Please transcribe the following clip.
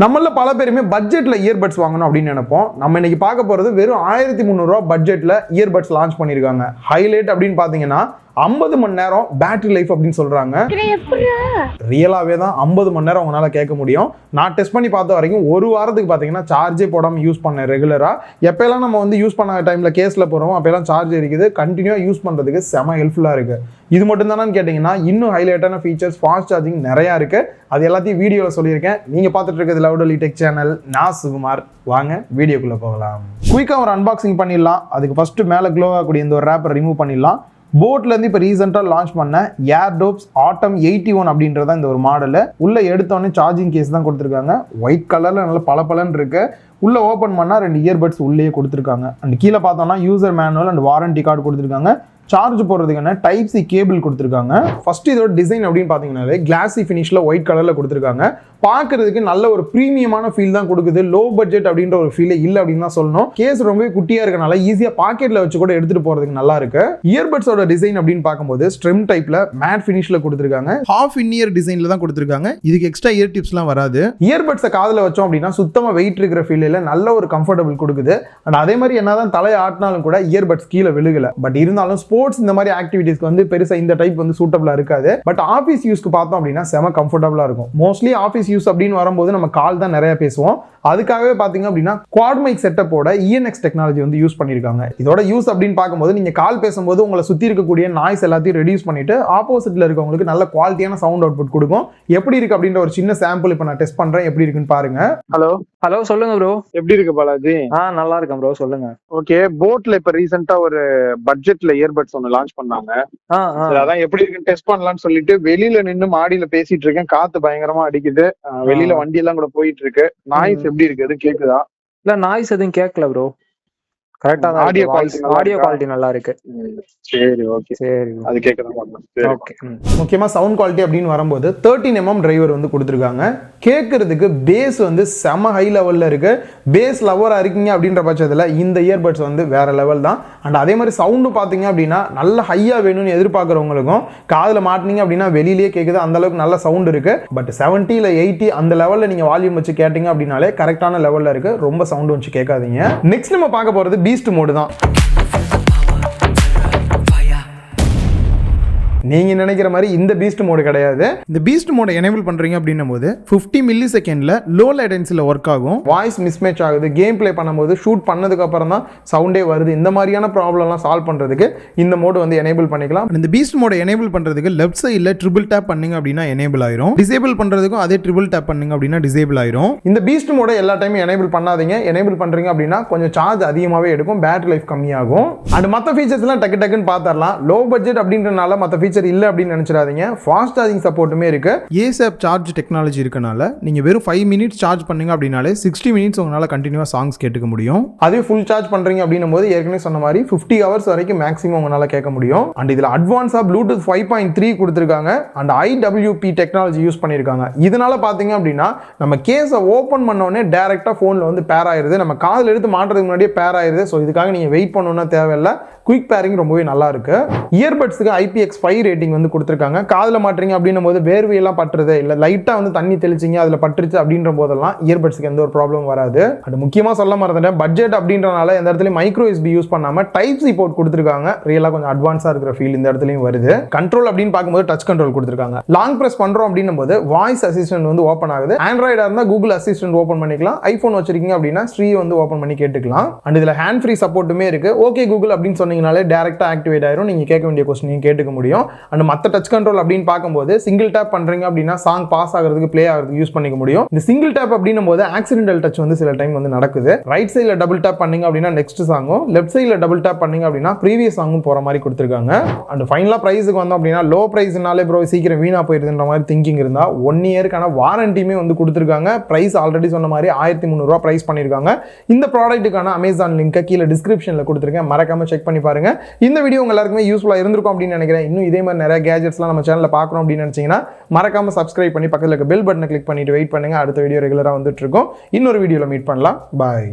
நம்மள பல பேருமே பட்ஜெட்ல இயர்பட்ஸ் வாங்கணும் அப்படின்னு நினைப்போம். நம்ம இன்னைக்கு பார்க்க போறது வெறும் 1300 ரூபாய் பட்ஜெட்ல இயர்பட்ஸ் லான்ச் பண்ணிருக்காங்க. ஹைலைட் அப்படின்னு பாத்தீங்கன்னா 50 மணி நேரம் பேட்டரி லைஃப் அப்படின்னு சொல்றாங்க. ரியலாவே தான் 50 மணி நேரம் உங்களால கேட்க முடியும். நான் டெஸ்ட் பண்ணி பார்த்த வரைக்கும் ஒரு வாரத்துக்கு பாத்தீங்கன்னா சார்ஜே போடாம யூஸ் பண்ணேன் ரெகுலரா. எப்பெல்லாம் நம்ம வந்து யூஸ் பண்ண டைம்ல கேஸ்ல போறோம் அப்பெல்லாம் சார்ஜ் இருக்குது. கண்டினியூவா யூஸ் பண்றதுக்கு செம ஹெல்ப்ஃபுல்லா இருக்கு. இது மட்டும் தானு கேட்டீங்கன்னா இன்னும் ஹைலைட்டான ஃபீச்சர்ஸ் ஃபாஸ்ட் சார்ஜிங் நிறைய இருக்கு. அது எல்லாத்தையும் வீடியோல சொல்லியிருக்கேன். நீங்க பார்த்துட்டு இருக்கிறது லவுடலி டெக் சேனல். நான் சுகுமார். வாங்க வீடியோக்குள்ள போகலாம். குயிக்கா ஒரு அன்பாக்சிங் பண்ணிடலாம். அதுக்கு ஃபர்ஸ்ட் மேல க்ளோ ஆகக்கூடிய இந்த ஒரு ரேப்பரை ரிமூவ் பண்ணிடலாம். போட்லேருந்து இப்போ ரீசெண்டாக லான்ச் பண்ண Airdopes Atom 81 அப்படின்றத இந்த ஒரு மாடலு. உள்ளே எடுத்தோடனே சார்ஜிங் கேஸ் தான் கொடுத்துருக்காங்க. ஒயிட் கலரில் நல்ல பளபளன்னு இருக்கு. உள்ளே ஓப்பன் பண்ணால் 2 இயர்பட்ஸ் உள்ளேயே கொடுத்துருக்காங்க. அண்ட் கீழே பார்த்தோம்னா user manual and warranty card கொடுத்துருக்காங்க. சார்ஜ் போடுறதுக்கான டைப் சி கேபிள் கொடுத்துருக்காங்க. ஃபர்ஸ்ட் இதோட டிசைன் அப்படின்னு பார்த்தீங்கன்னாலே கிளாசி ஃபினிஷில் ஒயிட் கலரில் கொடுத்துருக்காங்க. பார்க்கறதுக்கு நல்ல ஒரு ப்ரீமியமான ஃபீல் தான் கொடுக்குது. லோ பட்ஜெட் அப்படின்ற ஒரு ஃபீலே இல்லை அப்படின்னு தான் சொல்லணும். கேஸ் ரொம்பவே குட்டியாக இருக்கனால ஈஸியாக பாக்கெட்டில் வச்சு கூட எடுத்துகிட்டு போகிறதுக்கு நல்லா இருக்கு. இயர்பட்ஸோட டிசைன் அப்படின்னு பார்க்கும்போது ஸ்ட்ரிம் டைப்பில் மேட் ஃபினிஷில் கொடுத்துருக்காங்க. ஹாஃப் இன் இயர் டிசைனில் தான் கொடுத்துருக்காங்க. இதுக்கு எக்ஸ்ட்ரா இயர் டிப்ஸ்லாம் வராது. இயர்பட்ஸை காதில் வச்சோம் அப்படின்னா சுத்தமாக வெயிட் இருக்கிற ஃபீலில் நல்ல ஒரு கம்ஃபர்டபுள் கொடுக்குது. அண்ட் அதே மாதிரி என்னதான் தலையை ஆட்டினாலும் கூட இயர்பட்ஸ் கீழே விழுகல. பட் இருந்தாலும் ஸ்போர்ட்ஸ் இந்த மாதிரி ஆக்டிவிட்டிஸ்க்கு வந்து பெருசா இந்த டைப் வந்து சூட்டபிளா இருக்காது. பட் ஆஃபீஸ் யூஸ்க்கு பார்த்தோம் அப்படின்னா செம கம்ஃபர்டபுளா இருக்கும். மோஸ்ட்லி ஆஃபீஸ் யூஸ் அப்படின்னு வரும்போது நம்ம கால் தான் நிறைய பேசுவோம். அதுக்காகவே பாத்தீங்க அப்படின்னா குவாட் மைக் செட்டப்போட ENX டெக்னாலஜி வந்து யூஸ் பண்ணிருக்காங்க. இதோட யூஸ் அப்படின்னு பார்க்கும்போது நீங்க கால் பேசும்போது உங்களை சுத்தி இருக்கக்கூடிய நாய்ஸ் எல்லாத்தையும் ரெடியூஸ் பண்ணிட்டு ஆப்போசிட்ல இருக்கவங்களுக்கு நல்ல குவாலிட்டியான சவுண்ட் அவுட்புட் கொடுக்கும். எப்படி இருக்கு அப்படின்ற ஒரு சின்ன சாம்பிள் இப்போ நான் டெஸ்ட் பண்றேன். எப்படி இருக்குன்னு பாருங்க. ஹலோ சொல்லுங்க ப்ரோ. எப்படி இருக்கு பாலாஜி? நல்லா இருக்கேன் ப்ரோ, சொல்லுங்க. ஓகே, போட்ல இப்ப ரீசெண்டா ஒரு பட்ஜெட்ல இயர்பட்ஸ் ஒன்னு லான்ச் பண்ணாங்க. அதான் எப்படி இருக்குன்னு டெஸ்ட் பண்ணலாம்னு சொல்லிட்டு வெளியில நின்னு மாடியில பேசிட்டு இருக்கேன். காத்து பயங்கரமா அடிக்குது. வெளியில வண்டி எல்லாம் கூட போயிட்டு இருக்கு. நாய்ஸ் எப்படி இருக்கு? எதுவும் கேக்குதா? இல்ல, நாய்ஸ் எதுவும் கேட்கல ப்ரோ. கரெக்ட்டா தான். ஆடியோ குவாலிட்டி நல்லா இருக்கு. சரி, ஓகே. சரி, அது கேக்குதா? ஓகே. முக்கியமா சவுண்ட் குவாலிட்டி அப்படின்னு வரும்போது 13mm டிரைவர் வந்து கொடுத்துருக்காங்க. கேட்கறதுக்கு பேஸ் வந்து செம ஹை லெவல்ல இருக்கு. பேஸ் லவரா இருக்கீங்க அப்படின்ற பட்சத்துல இந்த இயர்பட்ஸ் வந்து வேற லெவல் தான். அண்ட் அதே மாதிரி சவுண்டு பாத்தீங்க அப்படின்னா நல்ல ஹையா வேணும்னு எதிர்பார்க்கறவங்களுக்கும் காதுல மாட்டினீங்க அப்படின்னா வெளியிலேயே கேக்குது. அந்த அளவுக்கு நல்ல சவுண்ட் இருக்கு. பட் 70 இல்ல 80 அந்த லெவல்ல நீங்க வால்யூம் வச்சு கேட்டீங்க அப்படின்னாலே கரெக்டான லெவல்ல இருக்கு. ரொம்ப சவுண்ட் வச்சு கேட்காதீங்க. நெக்ஸ்ட் நம்ம பார்க்க போறது பீஸ்ட் மோடு தான். நீங்க நினைக்கிற மாதிரி இந்த பீஸ்ட் மோடு கிடையாது. இந்த பீஸ்ட் மோட எனேபிள் பண்றீங்க அப்படின்னும் போது 50 மில்லி செகண்ட்ல லோ லேட்டன்சில ஒர்க் ஆகும். வாய்ஸ் மிஸ்மேட்ச் ஆகுது. கேம் பிளே பண்ணும்போது ஷூட் பண்ணதுக்கு அப்புறம் தான் சவுண்டே வருது. இந்த மாதிரியான ப்ராப்ளம்லாம் சால்வ் பண்றதுக்கு இந்த மோடு வந்து எனேபிள் பண்ணிக்கலாம். இந்த பீஸ்ட் மோட எனேபிள் பண்றதுக்கு லெஃப்ட் சைடுல ட்ரிபிள் டேப் பண்ணீங்க அப்படின்னா எனேபிள் ஆயிரும். டிசேபிள் பண்றதுக்கும் அதே ட்ரிபிள் டேப் பண்ணீங்க அப்படின்னா டிசேபிள் ஆயிரும். இந்த பீஸ்ட் மோட எல்லா டைமும் எனேபிள் பண்ணாதீங்க. எனேபிள் பண்றீங்க அப்படின்னா கொஞ்சம் சார்ஜ் அதிகமாவே எடுக்கும். பேட்டரி லைஃப் கம்மியாகும். அண்ட் மற்ற ஃபீச்சர்ஸ் எல்லாம் டக்கு டக்குன்னு பார்த்தரலாம். லோ பட்ஜெட் அப்படின்றனால மற்ற ஃபீச்சர் இல்ல அப்படின்னு நினைச்சிடாதீங்க. ஃபாஸ்ட் சார்ஜிங் சப்போர்ட்டுமே இருக்கு. ASAP சார்ஜ் டெக்னாலஜி இருக்கனால நீங்க வெறும் 5 மினிட்ஸ் சார்ஜ் பண்ணீங்க அப்படினாலே 60 மினிட்ஸ் உங்களால கண்டினியூவா சாங்ஸ் கேட்க முடியும். அதே ஃபுல் சார்ஜ் பண்றீங்க அப்படின்னும் போது ஏற்கனவே சொன்ன மாதிரி 50 ஹவர்ஸ் வரைக்கும் மேக்ஸிமம் உங்களால கேட்க முடியும். அண்ட் இதுல அட்வான்ஸா ப்ளூடூத் 5.3 கொடுத்திருக்காங்க. அண்ட் IWP டெக்னாலஜி யூஸ் பண்ணிருக்காங்க. இதனால பாத்தீங்க அப்படின்னா நம்ம கேஸை ஓபன் பண்ண உடனே டைரக்டா போன்ல வந்து பேர் ஆயிருது. நம்ம காதுல எடுத்து மாட்டுறதுக்கு முன்னாடியே பேர் ஆயிருது. ஸோ இதுக்காக நீங்க வெயிட் பண்ணணும்னா தேவையில்லை. குயிக் பேரிங் ரொம்பவே நல்லா இருக்கு. இயர்பட்ஸ்க்கு IPX5 ரேட்டிங் வந்து கொடுத்துருக்காங்க. காதுல மாட்டுறீங்க அப்படின்னும் போது வேர்வையெல்லாம் பட்டுறது இல்ல லைட்டா வந்து தண்ணி தெளிச்சிங்க அதுல பட்டுருச்சு அப்படின்ற போதெல்லாம் இயர்பட்ஸ்க்கு எந்த ஒரு ப்ராப்ளம் வராது. அது முக்கியமா சொல்ல மறந்துட்டேன். பட்ஜெட் அப்படின்றனால எந்த இடத்துலயும் மைக்ரோ USB யூஸ் பண்ணாம டைப் சி போர்ட் கொடுத்துருக்காங்க. ரியலா கொஞ்சம் அட்வான்ஸா இருக்கிற ஃபீல் இந்த இடத்துலயும் வருது. கண்ட்ரோல் அப்படின்னு பார்க்கும்போது டச் கண்ட்ரோல் கொடுத்துருக்காங்க. லாங் பிரஸ் பண்றோம் அப்படின்னும் போது வாய்ஸ் அசிஸ்டன்ட் வந்து ஓப்பன் ஆகுது. ஆண்ட்ராய்டா இருந்தா கூகுள் அசிஸ்டன்ட் ஓப்பன் பண்ணிக்கலாம். ஐபோன் வச்சிருக்கீங்க அப்படின்னா ஸ்ரீ வந்து ஓப்பன் பண்ணி கேட்டுக்கலாம். அண்ட் இதுல ஹேண்ட் ஃப்ரீ சப்போர்ட்டுமே இருக்கு. ஓகே கூகுள் அப்படின்னு சொன்னீங்கனாலே டைரக்டா ஆக்டிவேட் ஆயிரும். நீங்க கேட்க வேண்டிய கொஸ்டின் கேட்டுக்க முடியும். அண்ட் மத்த டச் கண்ட்ரோல் அப்படின்னு பார்க்கும்போது சிங்கிள் டேப் பண்றீங்க அப்படின்னா சாங் பாஸ் ஆகிறதுக்கு ப்ளே ஆகிறதுக்கு யூஸ் பண்ணிக்க முடியும். இந்த சிங்கிள் டேப் அப்படின்னும் போது ஆக்சிடென்டல் டச் வந்து சில டைம் வந்து நடக்குது. ரைட் சைடுல டபுள் டேப் பண்ணீங்க அப்படின்னா நெக்ஸ்ட் சாங்கும், லெஃப்ட் சைடுல டபுள் டேப் பண்ணீங்க அப்படின்னா ப்ரீவியஸ் சாங்கும் போற மாதிரி கொடுத்துருக்காங்க. அண்ட் ஃபைனலா பிரைஸுக்கு வந்தோம் அப்படின்னா லோ பிரைஸ்னாலே ப்ரோ சீக்கிரம் வீணா போயிருதுன்ற மாதிரி திங்கிங் இருந்தா 1 இயருக்கான வாரண்டியுமே வந்து கொடுத்துருக்காங்க. பிரைஸ் ஆல்ரெடி சொன்ன மாதிரி 1300 ரூபாய் பிரைஸ் பண்ணிருக்காங்க. இந்த ப்ராடக்ட்டுக்கான அமேசான் லிங்க் கீழே டிஸ்கிரிப்ஷன்ல கொடுத்துருக்கேன். மறக்காம செக் பண்ணி பாருங்க. இந்த வீடியோ உங்க எல்லாருக்குமே யூஸ்ஃபுல்லா இருந்திருக்கும் அப்படின்னு நினைக்கிறேன். இன்னும் இதே மாதிரி நிறைய கேஜெட்ஸ்லாம் நம்ம சேனல்ல பார்க்கணும் அப்படின்னு நினைச்சீங்கன்னா மறக்காம சப்ஸ்கிரைப் பண்ணி பக்கத்துல இருக்க பெல் பட்டனை கிளிக் பண்ணிட்டு வெயிட் பண்ணுங்க. அடுத்த வீடியோ ரெகுலரா வந்துட்டு இருக்கும். இன்னொரு வீடியோல மீட் பண்ணலாம். பாய்.